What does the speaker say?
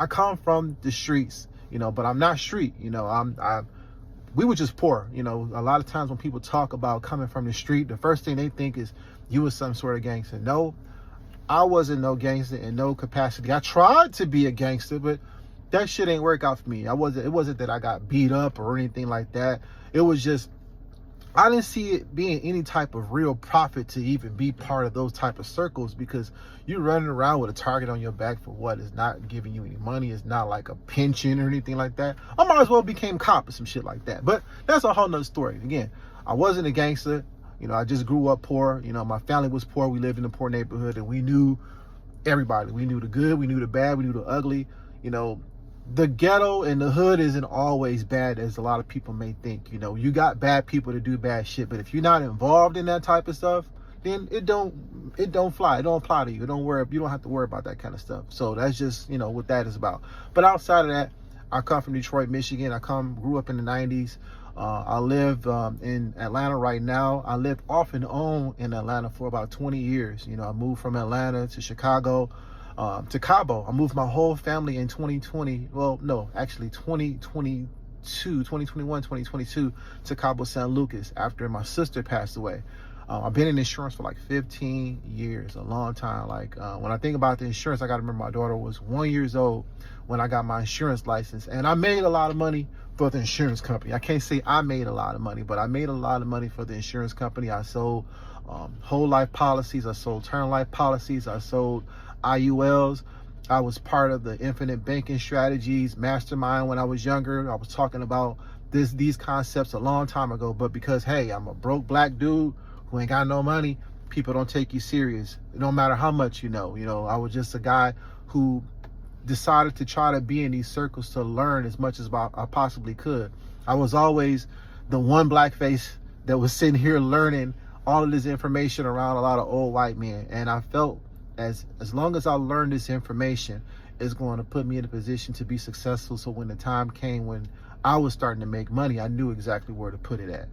I come from the streets, but I'm not street. We were just poor. A lot of times when people talk about coming from the street, the first thing they think is you was some sort of gangster. No, I wasn't no gangster in no capacity. I tried to be a gangster, but that shit ain't work out for me. It wasn't that I got beat up or anything like that. It was just, I didn't see it being any type of real profit to even be part of those type of circles, because you're running around with a target on your back for what is not giving you any money. It's not like a pension or anything like that. I might as well became cop or some shit like that. But that's a whole nother story. Again, I wasn't a gangster. I just grew up poor. My family was poor. We lived in a poor neighborhood, and we knew everybody. We knew the good, we knew the bad, we knew the ugly. The ghetto and the hood isn't always bad as a lot of people may think. You got bad people to do bad shit, but if you're not involved in that type of stuff, then it don't fly. It don't apply to you. You don't have to worry about that kind of stuff. So that's just, what that is about. But outside of that, I come from Detroit, Michigan. I grew up in the 90s. I live in Atlanta right now. I lived off and on in Atlanta for about 20 years. I moved from Atlanta to Chicago, to Cabo. I moved my whole family in 2020. Well, no, actually 2021, 2022 to Cabo San Lucas after my sister passed away. I've been in insurance for like 15 years, a long time. When I think about the insurance, I got to remember my daughter was 1 year old when I got my insurance license. And I made a lot of money for the insurance company. I can't say I made a lot of money, but I made a lot of money for the insurance company. I sold whole life policies. I sold term life policies. I sold IULs. I was part of the infinite banking strategies mastermind when I was younger. I was talking about these concepts a long time ago, but because, hey, I'm a broke black dude who ain't got no money, people don't take you serious. No matter how much you know. I was just a guy who decided to try to be in these circles to learn as much as I possibly could. I was always the one black face that was sitting here learning all of this information around a lot of old white men. And I felt as long as I learned this information, it's going to put me in a position to be successful. So when the time came when I was starting to make money, I knew exactly where to put it at.